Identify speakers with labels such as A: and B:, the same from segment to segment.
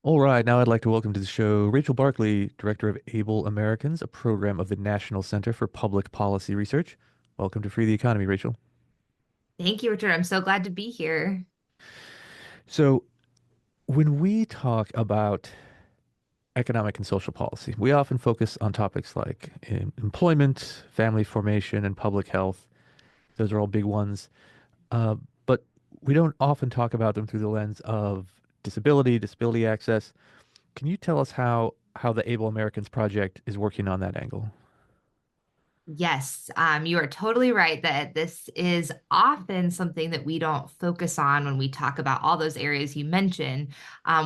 A: All right, now I'd like to welcome to the show Rachel Barkley, Director of Able Americans, a program of the National Center for Public Policy Research. Welcome to Free the Economy, Rachel.
B: Thank you, Richard. I'm so glad to be here.
A: So, when we talk about economic and social policy, we often focus on topics like employment, family formation, and public health. Those are all big ones. Uh, but we don't often talk about them through the lens of disability access. Can you tell us how the Able Americans Project is working on that angle?
B: Yes, you are totally right that this is often something that we don't focus on when we talk about all those areas you mentioned,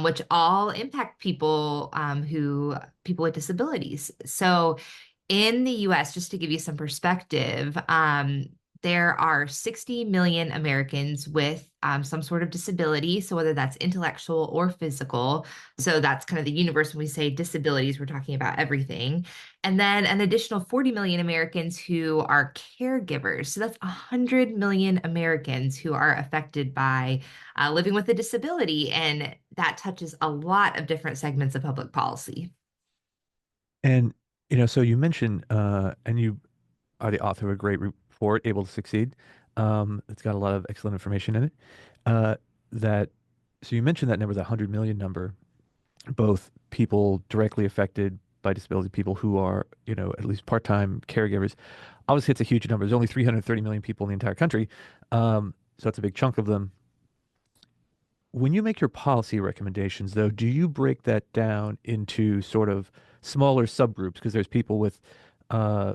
B: which all impact people with disabilities. So in the US, just to give you some perspective, there are 60 million Americans with some sort of disability. So, whether that's intellectual or physical. So, that's kind of the universe when we say disabilities, we're talking about everything. And then an additional 40 million Americans who are caregivers. So, that's 100 million Americans who are affected by living with a disability. And that touches a lot of different segments of public policy.
A: And so you mentioned, and you are the author of a great report, Able to Succeed. It's got a lot of excellent information in it. Uh, that so you mentioned that number, the 100 million number, both people directly affected by disability, people who are, at least part-time caregivers. Obviously, it's a huge number. There's only 330 million people in the entire country, so that's a big chunk of them. When you make your policy recommendations, though, do you break that down into sort of smaller subgroups? Because there's people with uh,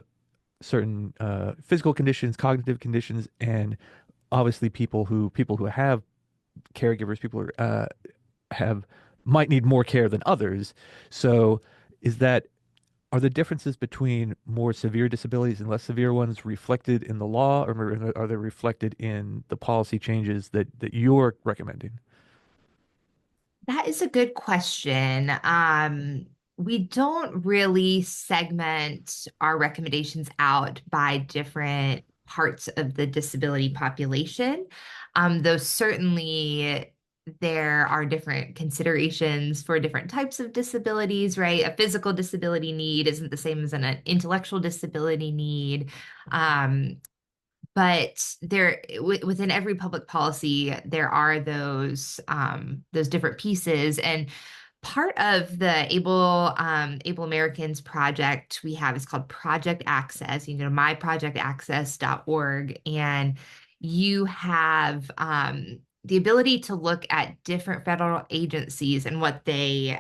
A: certain physical conditions, cognitive conditions, and obviously people who have caregivers, people who have might need more care than others. So, is that are the differences between more severe disabilities and less severe ones reflected in the law, or are they reflected in the policy changes that you're recommending?
B: That is a good question. We don't really segment our recommendations out by different parts of the disability population, though certainly there are different considerations for different types of disabilities, right? A physical disability need isn't the same as an intellectual disability need. But within every public policy, there are those different pieces. And part of the Able Americans project we have is called Project Access. You can go to myprojectaccess.org, and you have the ability to look at different federal agencies and what they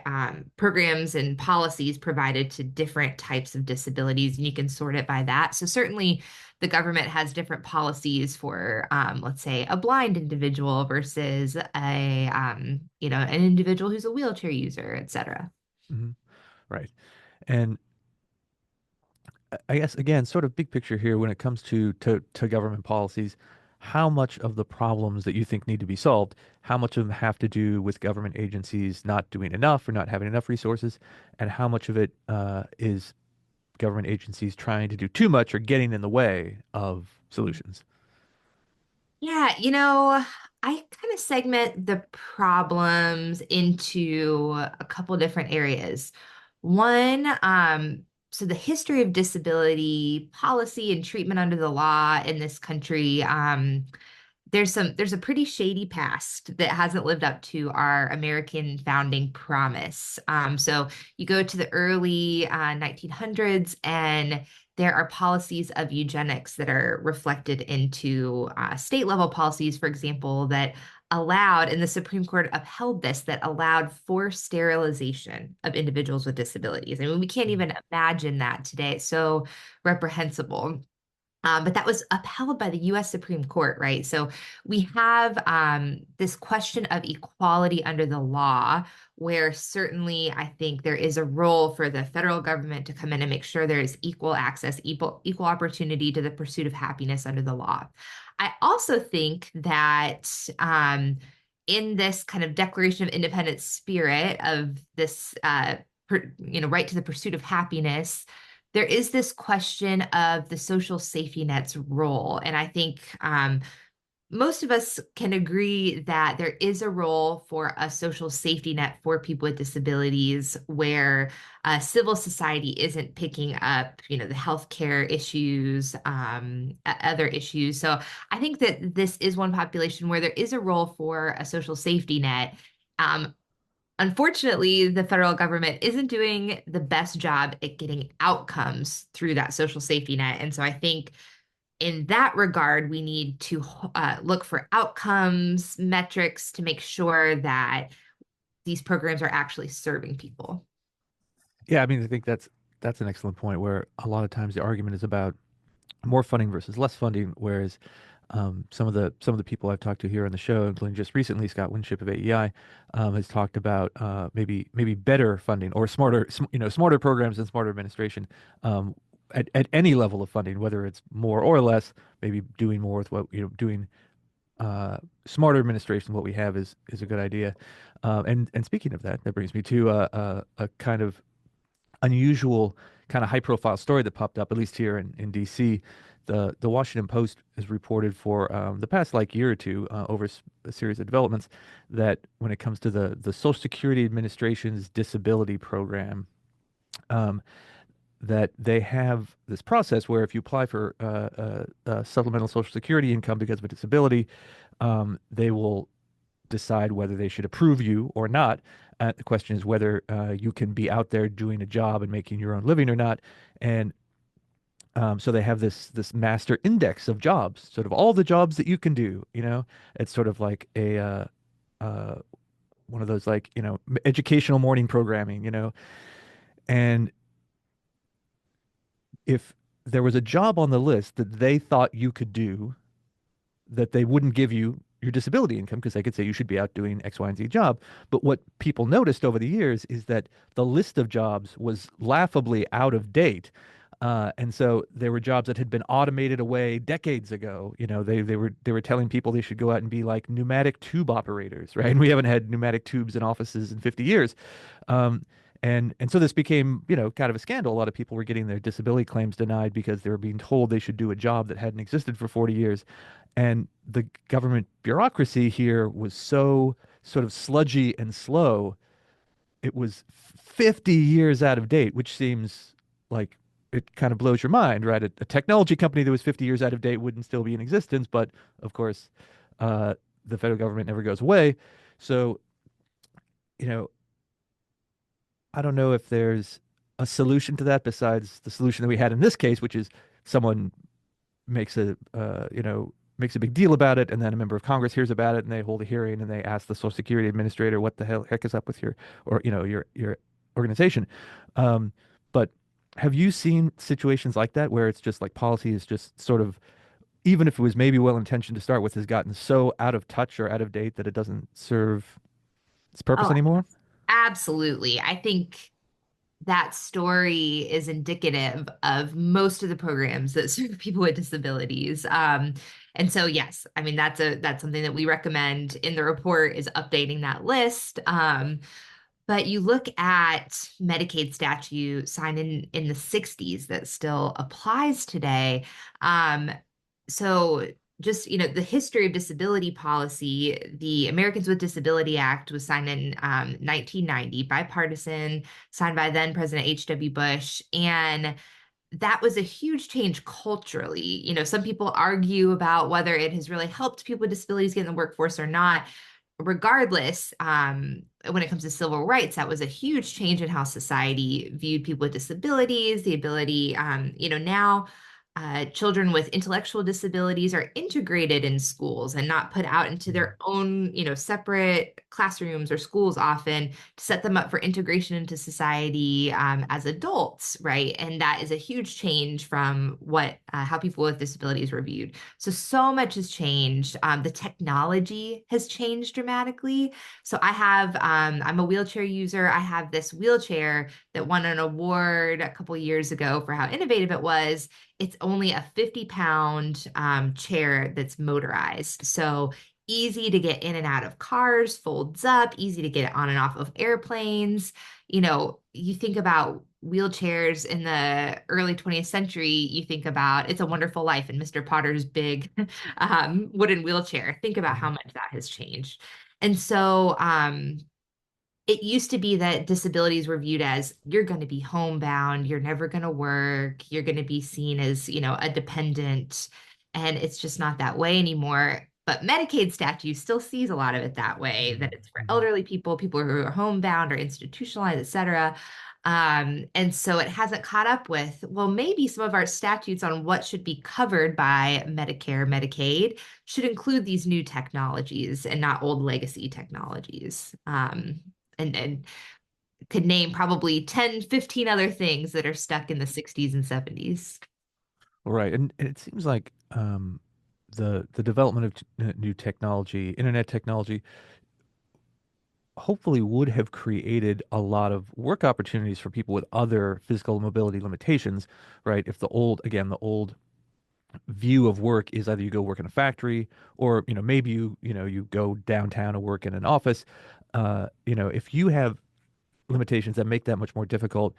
B: programs and policies provided to different types of disabilities, and you can sort it by that. So certainly the government has different policies for, let's say, a blind individual versus an individual who's a wheelchair user, et cetera.
A: Hmm. Right. And I guess again, sort of big picture here when it comes to government policies, how much of the problems that you think need to be solved, how much of them have to do with government agencies not doing enough or not having enough resources, and how much of it is government agencies trying to do too much or getting in the way of solutions?
B: Yeah, I kind of segment the problems into a couple different areas. One, so the history of disability policy and treatment under the law in this country, there's a pretty shady past that hasn't lived up to our American founding promise. So you go to the early 1900s, and there are policies of eugenics that are reflected into state level policies, for example, that allowed, and the Supreme Court upheld this, that allowed forced sterilization of individuals with disabilities. I mean, we can't even imagine that today. It's so reprehensible. But that was upheld by the US Supreme Court, right? So we have this question of equality under the law, where certainly I think there is a role for the federal government to come in and make sure there is equal access, equal opportunity to the pursuit of happiness under the law. I also think that in this kind of Declaration of Independence spirit of this, right to the pursuit of happiness, there is this question of the social safety net's role. And I think most of us can agree that there is a role for a social safety net for people with disabilities where civil society isn't picking up, the healthcare issues, other issues. So I think that this is one population where there is a role for a social safety net. Um, Unfortunately, the federal government isn't doing the best job at getting outcomes through that social safety net. And so I think in that regard, we need to look for outcomes, metrics to make sure that these programs are actually serving people.
A: Yeah, I mean, I think that's an excellent point where a lot of times the argument is about more funding versus less funding, whereas some of the people I've talked to here on the show, including just recently, Scott Winship of AEI, has talked about maybe better funding or smarter programs and smarter administration at any level of funding, whether it's more or less, maybe doing more with what doing uh, smarter administration. What we have is a good idea. And speaking of that, that brings me to a kind of unusual kind of high profile story that popped up, at least here in DC. The Washington Post has reported for the past like year or two over a series of developments that when it comes to the Social Security Administration's disability program, um, that they have this process where if you apply for supplemental Social Security income because of a disability, they will decide whether they should approve you or not. The question is whether you can be out there doing a job and making your own living or not. And so they have this master index of jobs, sort of all the jobs that you can do. It's sort of like a uh, one of those like educational morning programming. And if there was a job on the list that they thought you could do that they wouldn't give you your disability income because they could say you should be out doing X, Y, and Z job. But what people noticed over the years is that the list of jobs was laughably out of date. And so there were jobs that had been automated away decades ago. They were telling people they should go out and be like pneumatic tube operators, right? And we haven't had pneumatic tubes in offices in 50 years. Um, and so this became, kind of a scandal. A lot of people were getting their disability claims denied because they were being told they should do a job that hadn't existed for 40 years. And the government bureaucracy here was so sort of sludgy and slow. It was 50 years out of date, which seems like it kind of blows your mind, right? A technology company that was 50 years out of date wouldn't still be in existence, but of course, uh, the federal government never goes away. So, you know, I don't know if there's a solution to that besides the solution that we had in this case, which is someone makes a big deal about it, and then a member of Congress hears about it, and they hold a hearing, and they ask the Social Security Administrator, "What the hell heck is up with your organization?" But have you seen situations like that where it's just like policy is just sort of, even if it was maybe well intentioned to start with, has gotten so out of touch or out of date that it doesn't serve its purpose
B: Oh,
A: anymore?
B: absolutely. I think that story is indicative of most of the programs that serve people with disabilities. And so, yes, I mean that's something that we recommend in the report is updating that list. But you look at Medicaid statute signed in the 60s that still applies today. Um, so just, the history of disability policy, the Americans with Disability Act was signed in 1990, bipartisan, signed by then President H.W. Bush. And that was a huge change culturally. Some people argue about whether it has really helped people with disabilities get in the workforce or not. Regardless, when it comes to civil rights, that was a huge change in how society viewed people with disabilities, the ability, now children with intellectual disabilities are integrated in schools and not put out into their own, separate classrooms or schools often to set them up for integration into society as adults, right? And that is a huge change from what how people with disabilities were viewed. So much has changed. The technology has changed dramatically. So I'm a wheelchair user. I have this wheelchair that won an award a couple years ago for how innovative it was. It's only a 50-pound chair that's motorized. So easy to get in and out of cars, folds up, easy to get it on and off of airplanes. You think about wheelchairs in the early 20th century, you think about It's a Wonderful Life and Mr. Potter's big wooden wheelchair. Think about how
A: Mhm.
B: much that has changed. And so it used to be that disabilities were viewed as you're going to be homebound, you're never going to work, you're going to be seen as, a dependent, and it's just not that way anymore. But Medicaid statute still sees a lot of it that way, that
A: Mhm.
B: it's for
A: Mhm.
B: elderly people, people who are homebound or institutionalized, et cetera. And so it hasn't caught up with, well, maybe some of our statutes on what should be covered by Medicare, Medicaid should include these new technologies and not old legacy technologies. And could name probably 10, 15 other things that are stuck in the 60s and 70s.
A: Right. And it seems like the development of new technology, internet technology, hopefully would have created a lot of work opportunities for people with other physical mobility limitations, right? If the old view of work is either you go work in a factory or, maybe you go downtown and work in an office. If you have limitations that make that much more difficult,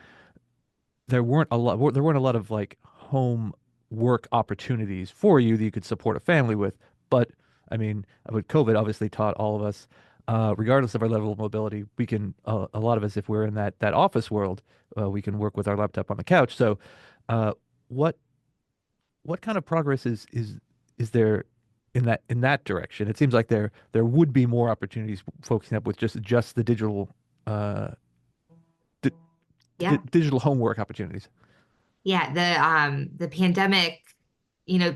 A: there weren't a lot of like home work opportunities for you that you could support a family with. But I mean, with COVID obviously taught all of us, regardless of our level of mobility, we can a lot of us, if we're in that office world, we can work with our laptop on the couch. So, uh, what what kind of progress is there in that direction? It seems like there would be more opportunities focusing up with just the digital uh, di
B: Yeah.
A: digital homework opportunities.
B: Yeah, the pandemic,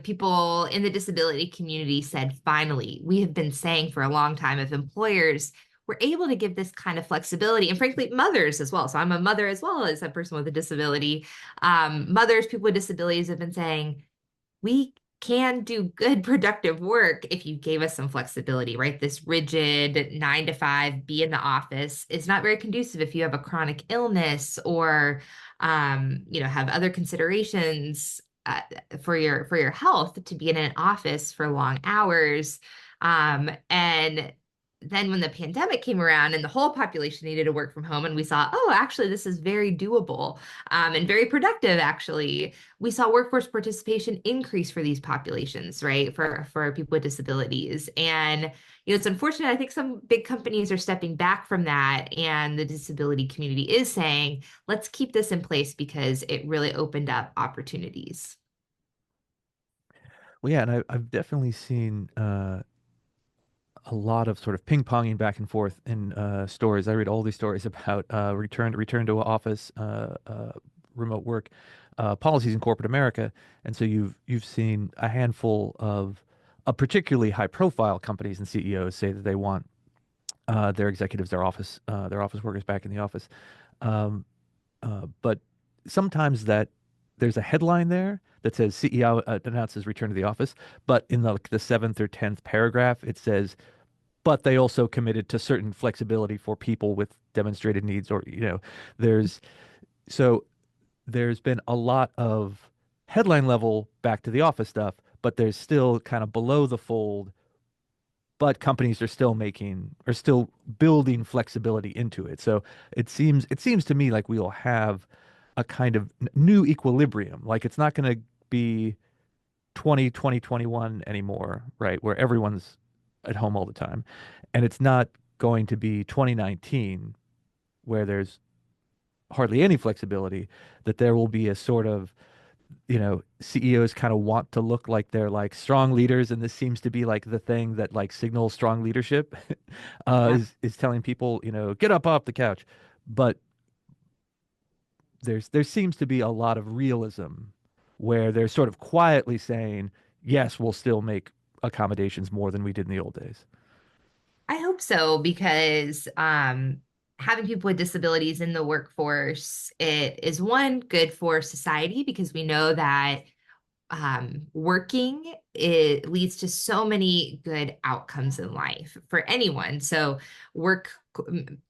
B: people in the disability community said, finally, we have been saying for a long time if employers were able to give this kind of flexibility, and frankly, mothers as well. So I'm a mother as well as a person with a disability. Mothers, people with disabilities have been saying, we can do good productive work if you gave us some flexibility, right? This rigid 9 to 5, be in the office is not very conducive if you have a chronic illness or have other considerations for your health to be in an office for long hours. And then when the pandemic came around and the whole population needed to work from home, and we saw, oh, actually, this is very doable and very productive, actually we saw workforce participation increase for these populations, right? For people with disabilities. And it's unfortunate. I think some big companies are stepping back from that, and the disability community is saying, let's keep this in place because it really opened up opportunities.
A: Well, yeah, and I've definitely seen a lot of sort of ping-ponging back and forth in stories. I read all these stories about return to office, remote work policies in corporate America, and so you've seen a handful of particularly high-profile companies and CEOs say that they want their executives, their office workers back in the office. Um, but sometimes that there's a headline there that says CEO announces return to the office, but in the seventh or tenth paragraph, it says, but they also committed to certain flexibility for people with demonstrated needs, or there's so there's been a lot of headline level back to the office stuff, but there's still kind of below the fold, but companies are still building flexibility into it. So it seems to me like we'll have a kind of new equilibrium. Like it's not going to be 2021 anymore, right? Where everyone's at home all the time. And it's not going to be 2019 where there's hardly any flexibility, that there will be a sort of, CEOs kind of want to look like they're like strong leaders, and this seems to be like the thing that like signals strong leadership,
B: Yeah.
A: is telling people, get up off the couch. But there seems to be a lot of realism where they're sort of quietly saying, yes, we'll still make accommodations more than we did in the old days.
B: I hope so because having people with disabilities in the workforce, it is one good for society because we know that working it leads to so many good outcomes in life for anyone. So work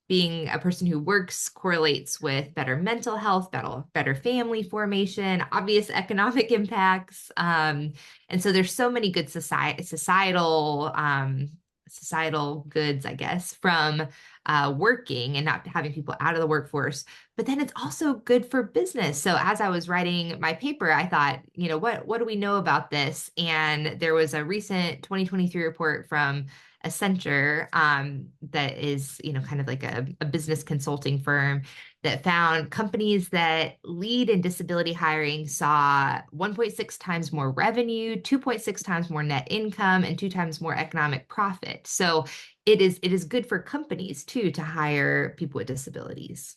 B: being a person who works correlates with better mental health, better family formation, obvious economic impacts. And so there's so many good societal societal goods, I guess, from working and not having people out of the workforce. But then it's also good for business. So as I was writing my paper, I thought, what do we know about this? And there was a recent 2023 report from Accenture, that is, kind of like a business consulting firm that found companies that lead in disability hiring saw 1.6 times more revenue, 2.6 times more net income, and 2 times more economic profit. So it is good for companies too to hire people with disabilities.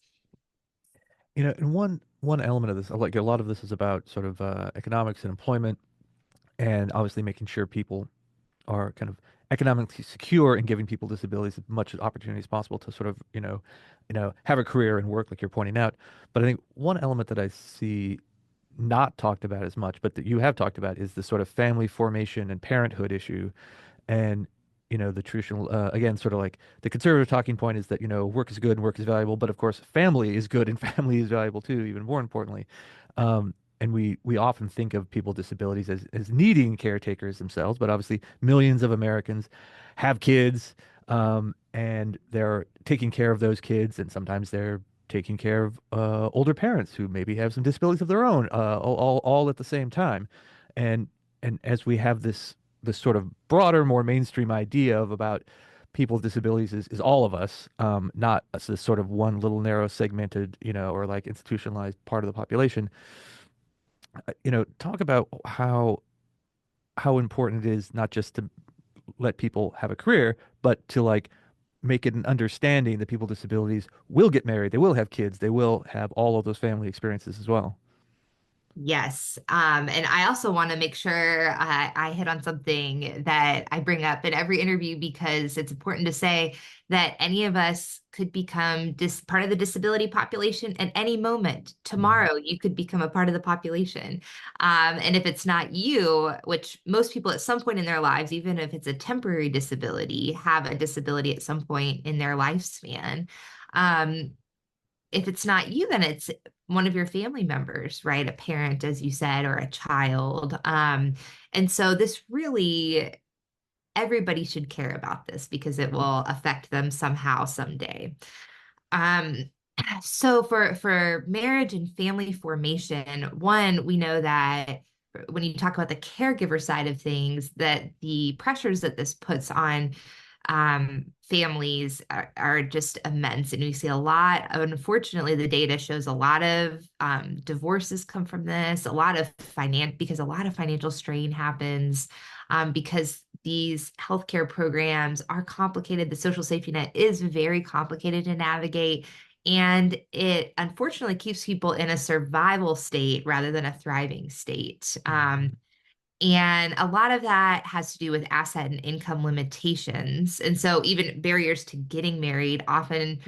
A: And one element of this, like a lot of this is about sort of economics and employment, and obviously making sure people are kind of economically secure and giving people disabilities as much opportunity as possible to sort of, have a career and work like you're pointing out. But I think one element that I see not talked about as much, but that you have talked about is the sort of family formation and parenthood issue. And, the traditional, again, sort of like the conservative talking point is that, work is good and work is valuable, but of course, family is good and family is valuable too, even more importantly. And we often think of people with disabilities as needing caretakers themselves, but obviously millions of Americans have kids, and they're taking care of those kids, and sometimes they're taking care of older parents who maybe have some disabilities of their own, all at the same time. And and as we have this sort of broader, more mainstream idea of about people with disabilities is all of us, not as this sort of one little narrow segmented, or like institutionalized part of the population. Talk about how important it is not just to let people have a career, but to like make it an understanding that people with disabilities will get married, they will have kids, they will have all of those family experiences as well.
B: Yes. And I also want to make sure I hit on something that I bring up in every interview because it's important to say that any of us could become part of the disability population at any moment.
A: Mhm.
B: Tomorrow, you could become a part of the population. And if it's not you, which most people at some point in their lives, even if it's a temporary disability, have a disability at some point in their lifespan. Um, if it's not you, then it's one of your family members, right? A parent, as you said, or a child. And so this really, everybody should care about this because it will affect them somehow, someday. Um, so for marriage and family formation, one, we know that when you talk about the caregiver side of things, that the pressures that this puts on families are just immense. And we see a lot, unfortunately, the data shows a lot of divorces come from this, a lot of because a lot of financial strain happens because these healthcare programs are complicated. The social safety net is very complicated to navigate. And it unfortunately keeps people in a survival state rather than a thriving state. And a lot of that has to do with asset and income limitations. And so, even barriers to getting married, often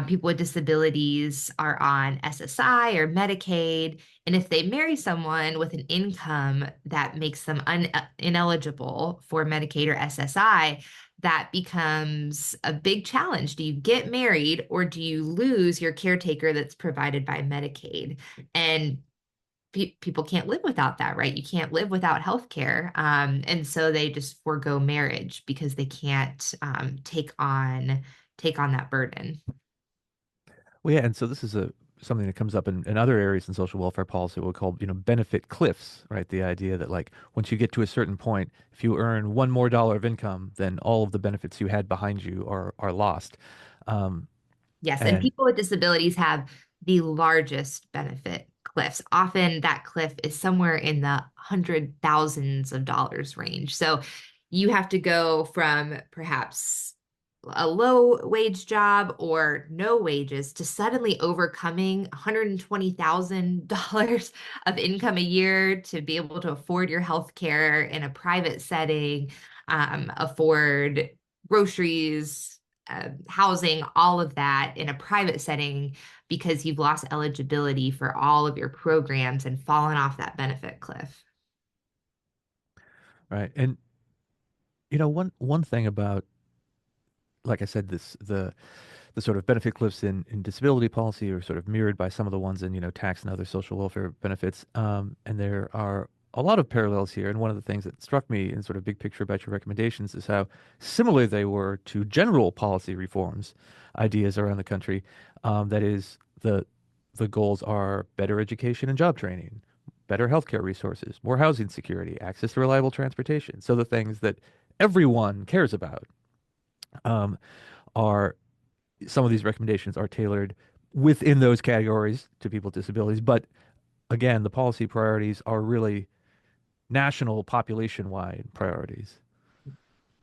B: people with disabilities are on SSI or Medicaid. And if they marry someone with an income that makes them ineligible for Medicaid or SSI, that becomes a big challenge. Do you get married or do you lose your caretaker that's provided by Medicaid? And people can't live without that, right? You can't live without healthcare. And so they just forego marriage because they can't take on that burden.
A: Well, yeah, and so this is a something that comes up in other areas in social welfare policy, what we call, benefit cliffs, right? The idea that like once you get to a certain point, if you earn one more dollar of income, then all of the benefits you had behind you are lost. Um,
B: Yes, and
A: and
B: people with disabilities have the largest benefit cliffs. Often that cliff is somewhere in the hundred thousands of dollars range. So you have to go from perhaps a low wage job or no wages to suddenly overcoming $120,000 of income a year to be able to afford your health care in a private setting, afford groceries, housing, all of that in a private setting because you've lost eligibility for all of your programs and fallen off that benefit cliff.
A: right, and one thing about, like I said, the sort of benefit cliffs in disability policy are sort of mirrored by some of the ones in, tax and other social welfare benefits. And there are a lot of parallels here. And one of the things that struck me in sort of big picture about your recommendations is how similar they were to general policy reforms ideas around the country. That is, the goals are better education and job training, better healthcare resources, more housing security, access to reliable transportation. So the things that everyone cares about um, are some of these recommendations are tailored within those categories to people with disabilities. But again, the policy priorities are really national population-wide priorities.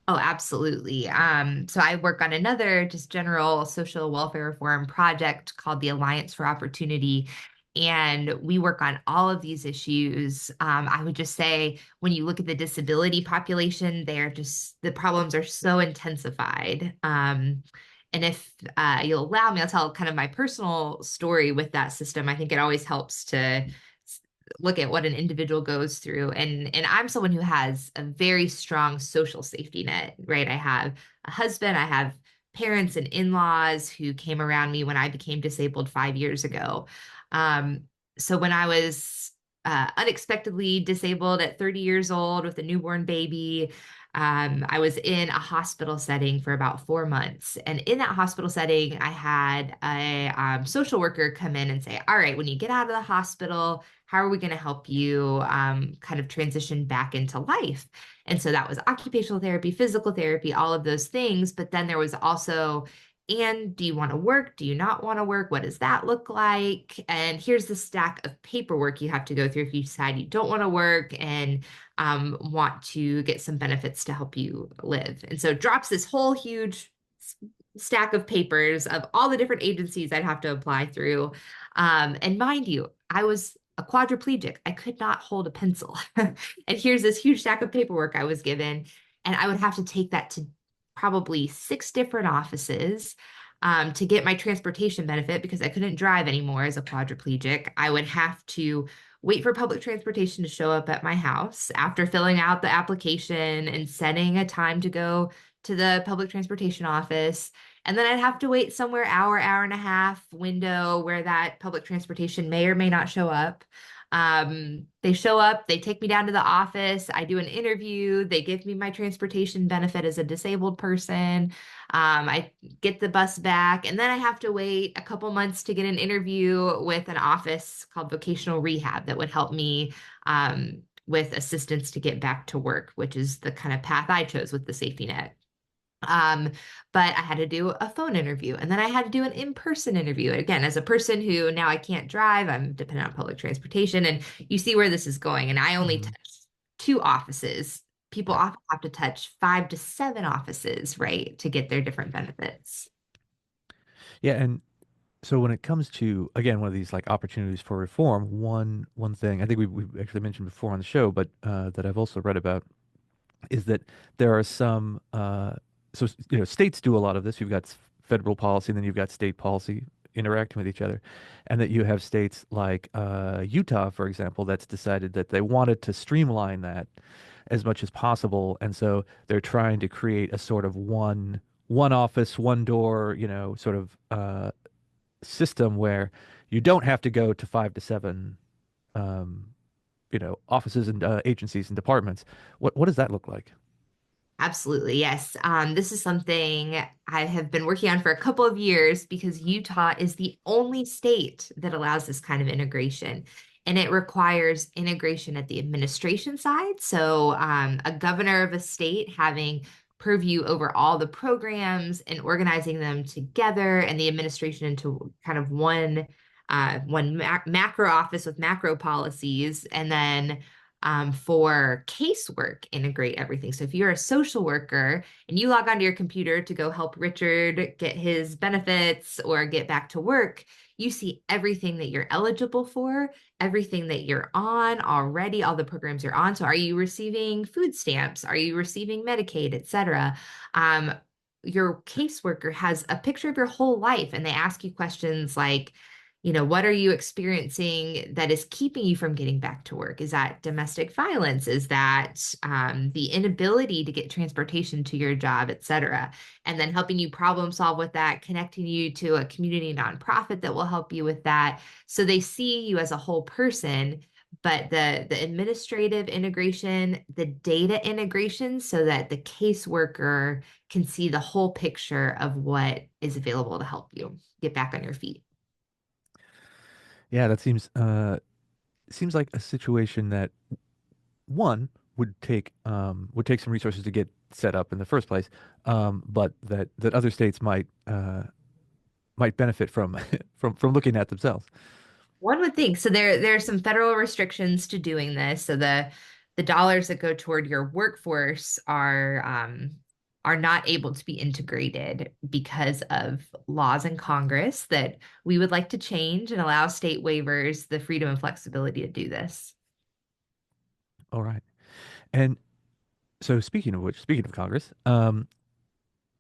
B: Oh, absolutely. So I work on another just general social welfare reform project called the Alliance for Opportunity. And we work on all of these issues. I would just say when you look at the disability population, the problems are so intensified. And if you'll allow me, I'll tell kind of my personal story with that system. I think it always helps to look at what an individual goes through, and I'm someone who has a very strong social safety net, right? I have a husband, I have parents and in-laws who came around me when I became disabled 5 years ago. um, so when I was unexpectedly disabled at 30 years old with a newborn baby, I was in a hospital setting for about 4 months. And in that hospital setting, I had a social worker come in and say, all right, when you get out of the hospital, how are we going to help you kind of transition back into life? And so that was occupational therapy, physical therapy, all of those things. But then there was also, and do you want to work? Do you not want to work? What does that look like? And here's the stack of paperwork you have to go through if you decide you don't want to work and want to get some benefits to help you live. And so it drops this whole huge stack of papers of all the different agencies I'd have to apply through. And mind you, I was a quadriplegic. I could not hold a pencil. And here's this huge stack of paperwork I was given, and I would have to take that to probably six different offices to get my transportation benefit because I couldn't drive anymore as a quadriplegic. I would have to wait for public transportation to show up at my house after filling out the application and setting a time to go to the public transportation office. And then I'd have to wait somewhere hour and a half window where that public transportation may or may not show up. They show up, they take me down to the office, I do an interview, they give me my transportation benefit as a disabled person. I get the bus back, and then I have to wait a couple months to get an interview with an office called vocational rehab that would help me with assistance to get back to work, which is the kind of path I chose with the safety net. Um, but I had to do a phone interview, and then I had to do an in-person interview. Again, as a person who now I can't drive, I'm dependent on public transportation, and you see where this is going. And I only
A: Mhm.
B: touch two offices. People
A: Yeah.
B: often have to touch 5 to 7 offices, right, to get their different benefits.
A: Yeah, and so when it comes to again one of these like opportunities for reform, one thing I think we've actually mentioned before on the show, but that I've also read about is that there are some states do a lot of this. You've got federal policy, and then you've got state policy interacting with each other, and that you have states like Utah, for example, that's decided that they wanted to streamline that as much as possible, and so they're trying to create a sort of one office, one door, sort of system where you don't have to go to 5 to 7 um, offices and agencies and departments. What does that look like?
B: Absolutely, yes. This is something I have been working on for a couple of years because Utah is the only state that allows this kind of integration. And it requires integration at the administration side. So, a governor of a state having purview over all the programs and organizing them together, and the administration into kind of one macro office with macro policies, and then for casework, integrate everything. So if you're a social worker and you log onto your computer to go help Richard get his benefits or get back to work, you see everything that you're eligible for, everything that you're on already, all the programs you're on. So are you receiving food stamps? Are you receiving Medicaid, et cetera? Um, your caseworker has a picture of your whole life, and they ask you questions like, what are you experiencing that is keeping you from getting back to work? Is that domestic violence? Is that the inability to get transportation to your job, et cetera? And then helping you problem solve with that, connecting you to a community nonprofit that will help you with that. So they see you as a whole person, but the administrative integration, the data integration, so that the caseworker can see the whole picture of what is available to help you get back on your feet.
A: Yeah, that seems like a situation that one would take some resources to get set up in the first place, but that other states might benefit from from looking at themselves.
B: One would think. So there are some federal restrictions to doing this. So the dollars that go toward your workforce are not able to be integrated because of laws in Congress that we would like to change and allow state waivers the freedom and flexibility to do this.
A: All right. And so speaking of which, speaking of Congress,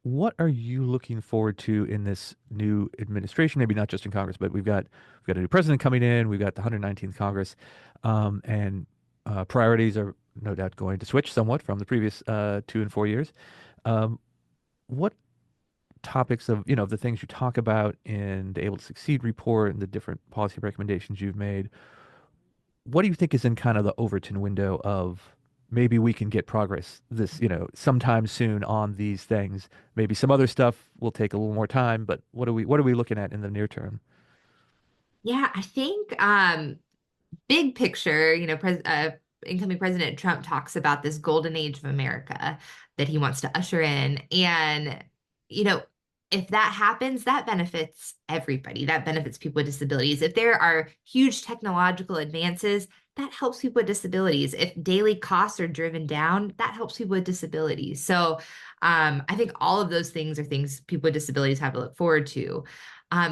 A: what are you looking forward to in this new administration? Maybe not just in Congress, but we've got a new president coming in. We've got the 119th Congress, and priorities are no doubt going to switch somewhat from the previous 2 and 4 years. Um, what topics of the things you talk about in the Able to Succeed report and the different policy recommendations you've made? What do you think is in kind of the Overton window of maybe we can get progress sometime soon on these things? Maybe some other stuff will take a little more time, but what are we looking at in the near term?
B: Yeah, I think big picture, incoming President Trump talks about this golden age of America that he wants to usher in. And, you know, if that happens, that benefits everybody. That benefits people with disabilities. If there are huge technological advances, that helps people with disabilities. If daily costs are driven down, that helps people with disabilities. So I think all of those things are things people with disabilities have to look forward to.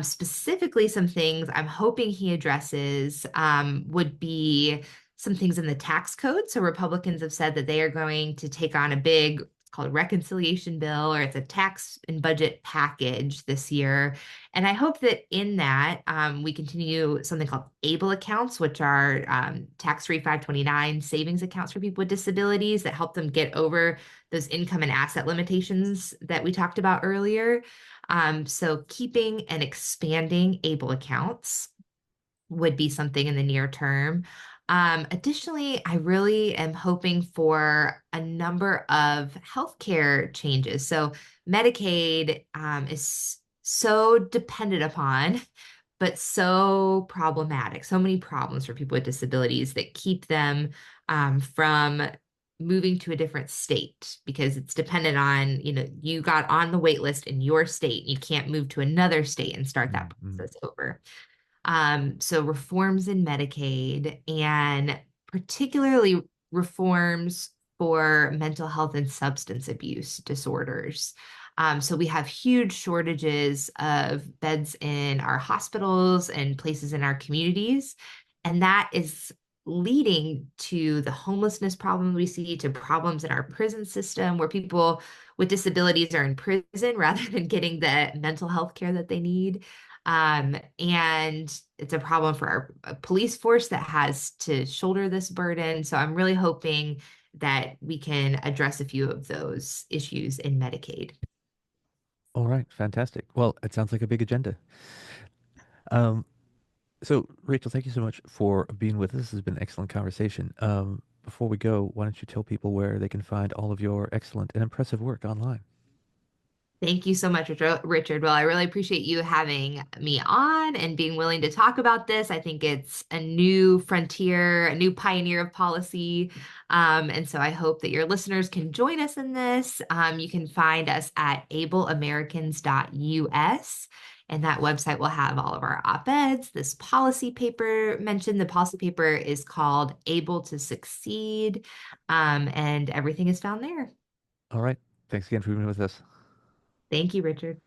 B: Specifically, some things I'm hoping he addresses would be some things in the tax code. So Republicans have said that they are going to take on a big, it's called a reconciliation bill, or it's a tax and budget package this year. And I hope that in that we continue something called ABLE accounts, which are tax-free 529 savings accounts for people with disabilities that help them get over those income and asset limitations that we talked about earlier. So keeping and expanding ABLE accounts would be something in the near term. Additionally, I really am hoping for a number of healthcare changes. So Medicaid is so dependent upon, but so problematic, so many problems for people with disabilities that keep them from moving to a different state because it's dependent on, you got on the wait list in your state. You can't move to another state and start that
A: Mm-hmm.
B: process over. So reforms in Medicaid and particularly reforms for mental health and substance abuse disorders. So we have huge shortages of beds in our hospitals and places in our communities, and that is leading to the homelessness problem we see, to problems in our prison system where people with disabilities are in prison rather than getting the mental health care that they need. And it's a problem for our police force that has to shoulder this burden. So I'm really hoping that we can address a few of those issues in Medicaid.
A: All right, fantastic. Well, it sounds like a big agenda. Um, so Rachel, thank you so much for being with us. This has been an excellent conversation. Before we go, why don't you tell people where they can find all of your excellent and impressive work online?
B: Thank you so much, Richard. Well, I really appreciate you having me on and being willing to talk about this. I think it's a new frontier, a new pioneer of policy. And so I hope that your listeners can join us in this. You can find us at ableamericans.us. And that website will have all of our op-eds. This policy paper mentioned, the policy paper is called Able to Succeed. And everything is found there.
A: All right. Thanks again for being with us.
B: Thank you, Richard.